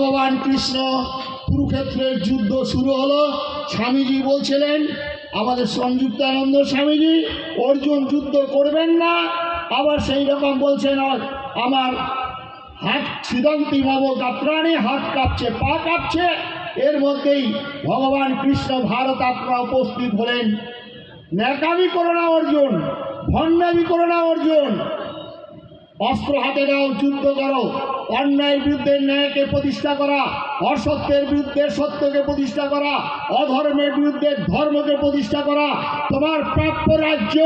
ভগবান কৃষ্ণ কুরুক্ষেত্রের যুদ্ধ শুরু হলো। স্বামীজি বলছিলেন, আমাদের সংযুক্তানন্দ স্বামীজি, অর্জুন যুদ্ধ করবেন না। আবার সেই রকম বলছেন, আমার হাত ছিদন্তি নব গাত্রাণী, হাত কাঁপছে, পা কাঁপছে। এর মধ্যেই ভগবান কৃষ্ণ ভারতাত্মা উপস্থিত হলেন। ন্যাকামি করো না অর্জুন, ভণ্ডামি করো না অর্জুন, অস্ত্র হাতে নাও, যুদ্ধ করো। অন্যায়ের বিরুদ্ধে ন্যায়কে প্রতিষ্ঠা করা, অসত্যের বিরুদ্ধে সত্যকে প্রতিষ্ঠা করা, অধর্মের বিরুদ্ধে ধর্মকে প্রতিষ্ঠা করা তোমার প্রাপ্য রাজ্য।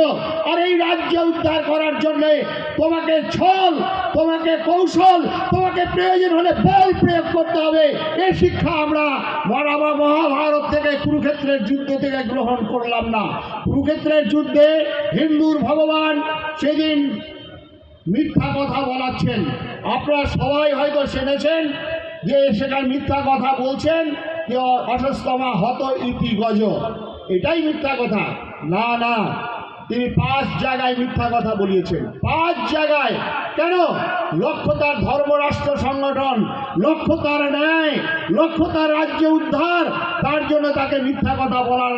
আর এই রাজ্য উদ্ধার করার জন্যে তোমাকে ছল, তোমাকে কৌশল, তোমাকে প্রয়োজন হলে বল প্রয়োগ করতে হবে। এই শিক্ষা আমরা মহাভারত থেকে, কুরুক্ষেত্রের যুদ্ধ থেকে গ্রহণ করলাম না। কুরুক্ষেত্রের যুদ্ধে হিন্দুর ভগবান সেদিন মিথ্যা কথা বলাচ্ছেন। আপনারা সবাই হয়তো শুনেছেন যে সেখানে মিথ্যা কথা বলছেন যে অসস্তমা হত ইতি গজ, এটাই মিথ্যা কথা। না না, তিনি 5 জায়গায় মিথ্যা কথা বলিয়েছেন। 5 জায়গায়। কেন? লক্ষ্য তার ধর্মরাষ্ট্র সংগঠন, লক্ষ্য তার ন্যায়, লক্ষ্য তার রাজ্য উদ্ধার। তার জন্য তাকে মিথ্যা কথা বলার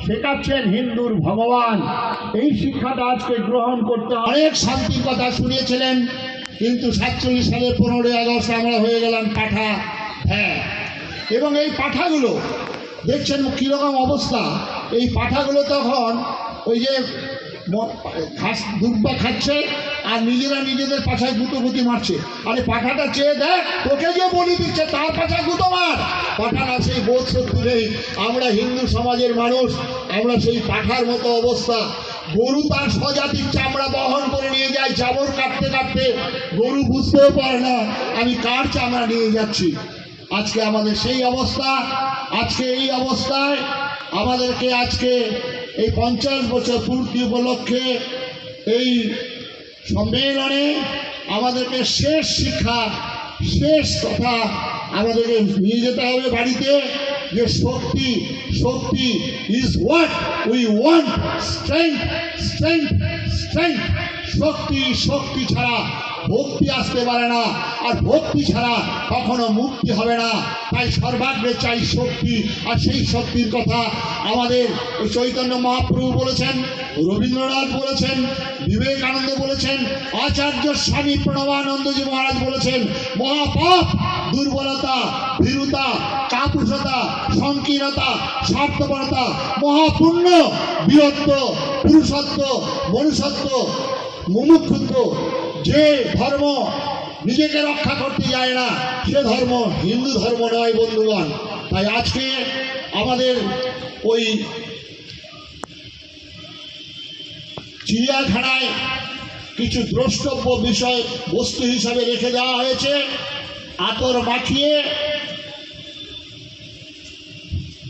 শেখাচ্ছেন হিন্দুর ভগবান। এই শিক্ষাটা আজকে গ্রহণ করতে হবে। অনেক শান্তির কথা শুনিয়েছিলেন, কিন্তু 47 সালে 15ই আগস্ট আমরা হয়ে গেলাম পাঠা। হ্যাঁ, এবং এই পাঠাগুলো দেখছেন কীরকম অবস্থা। এই পাঠাগুলো তখন ওই যে ঘাস দুব্বা খাচ্ছে আর নিজেরা নিজেদের পাছায় গুঁতোগুতি মারছে। আরে পাঠাটা চেয়ে দেখ, তোকে যে বলি দিচ্ছে তার পাছায় গুঁতো মার। পাঠার সেই বোধ শক্তি নেই। আমরা হিন্দু সমাজের মানুষ, আমরা সেই পাঠার মতো অবস্থা। গরু তার স্বজাতির চামড়া বহন করে নিয়ে যায়, জাবর কাটতে কাটতে গরু বুঝতেও পারে না আমি কার চামড়া নিয়ে যাচ্ছি। আজকে আমাদের সেই অবস্থা। আজকে এই অবস্থায় আমাদেরকে আজকে এই 50 বছর পূর্তি উপলক্ষে এই সম্মেলনে আমাদেরকে শেষ শিক্ষা, শেষ কথা আমাদেরকে নিয়ে যেতে হবে বাড়িতে, যে শক্তি, shakti is what we want, strength, strength, strength. শক্তি, শক্তি ছাড়া ভক্তি আসতে পারে না, আর ভক্তি ছাড়া কখনো মুক্তি হবে না। তাই সর্বাগ্রে চাই শক্তি। আর সেই শক্তির কথা আমাদের চৈতন্য মহাপ্রভু বলেছেন, রবীন্দ্রনাথ বলেছেন, বিবেকানন্দ বলেছেন, আচার্য স্বামী প্রণবানন্দজি মহারাজ বলেছেন, মহাপাপ দুর্বলতা, ভীরুতা, কাপুরুষতা, সংকীর্ণতা, স্বার্থপরতা, মহাপুণ্য বীরত্ব, পুরুষত্ব, মনুষ্যত্ব, মুমুক্ষুত্ব। যে ধর্ম নিজেকে রক্ষা করতে যায় না সে ধর্ম হিন্দু ধর্ম নয় বন্ধুগণ। তাই আজকে আমাদের ওই চিড়িয়াখানায় কিছু দ্রষ্টব্য বিষয় বস্তু হিসাবে রেখে দেওয়া হয়েছে। আতর মাখিয়ে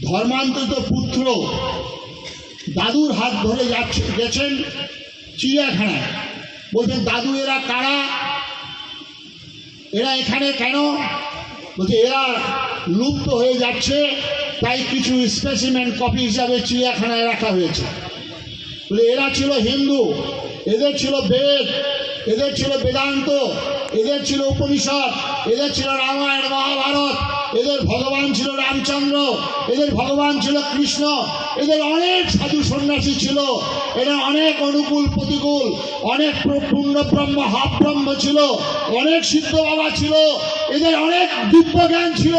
ধর্মান্তরিত পুত্র দাদুর হাত ধরে গেছেন চিড়িয়াখানায়। বলছেন, দাদু এরা কারা, এরা এখানে কেন? বলছে এরা লুপ্ত হয়ে যাচ্ছে, তাই কিছু স্পেসিমেন কপি হিসাবে চিড়িয়াখানায় রাখা হয়েছে। বলে এরা ছিল হিন্দু, এদের ছিল বেদ, এদের ছিল বেদান্ত, এদের ছিল উপনিষদ, এদের ছিল রামায়ণ মহাভারত, এদের ভগবান ছিল রামচন্দ্র, এদের ভগবান ছিল কৃষ্ণ, এদের অনেক সাধু সন্ন্যাসী ছিল, এদের অনেক অনুকূল প্রতিকূল, অনেক পূর্ণ ব্রহ্ম হাফ ব্রহ্ম ছিল, অনেক সিদ্ধ বাবা ছিল, এদের অনেক দিব্য জ্ঞান ছিল।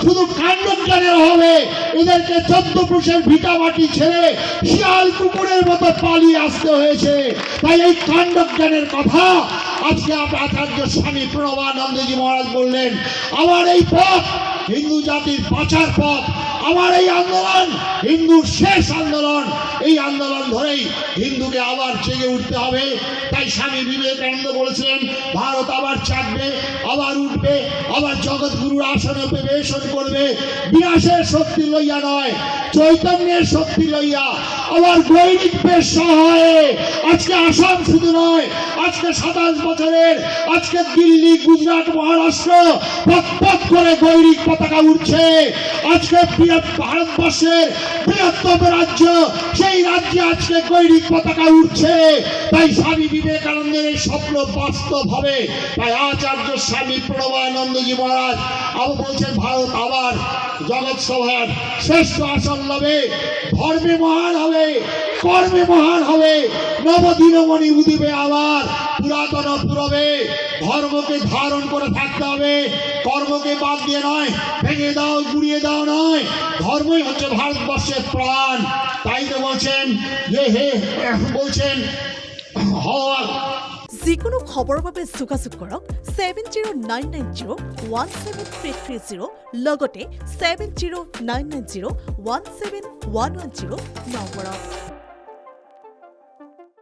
শুধু কাণ্ডজ্ঞানের অভাবে এদেরকে 14 পুরুষের ভিটা মাটি ছেড়ে শিয়াল কুকুরের মতো পালিয়ে আসতে হয়েছে। তাই এই কাণ্ডজ্ঞানের কথা আজকে আচার্য স্বামী প্রণবানন্দজি মহারাজ বললেন, আমার এই পথ হিন্দু জাতির বাঁচার পথ, আমার এই আন্দোলন হিন্দুর শেষ আন্দোলন। এই আন্দোলন ধরেই হিন্দুকে আবার জেগে উঠতে হবে। তাই স্বামী বিবেকানন্দ বলেছিলেন, ভারত আবার চাকবে, আবার উঠবে, আবার জগৎগুরুর আসনে বেশন করবে, বিনাশের শক্তি লইয়া নয়, চৈতন্যের শক্তি লইয়া আবার গৈরিক বেশ হয়ে আজকে আসাম শুধু নয়, আজকে 27 বছরের আজকে দিল্লি, গুজরাট, মহারাষ্ট্র পথ করে গৈরিক পতাকা উঠছে। আজকে ভারতবর্ষের বৃহত্তম রাজ্য, সেই রাজ্যে আজকে গৈরিক পতাকা উঠছে। তাই স্বামী বিবেকানন্দের এই স্বপ্ন বাস্তব হবে। তাই আচার্য স্বামী প্রণবানন্দজি মহারাজ আবার বলছেন, ভারত আবার জগৎ সভার শ্রেষ্ঠ আসন লবে, ধর্মে মহান হবে, কর্মে মহান হবে, নবদিনমণি উদিবে আবার পুরাতন পুরবে। ধর্মকে ধারণ করে থাকতে হবে, কর্মকে বাদ দিয়ে নয়, ভেঙে দাও গুড়িয়ে দাও নয়। ধর্মই হচ্ছে ভারতবর্ষের প্রাণ। তাই তো বলছেন যে বলছেন হওয়া। যিকোনো খবৰৰ বাবে যোগাযোগ কৰক 7099017330 লগতে 7099017110 নম্বৰত।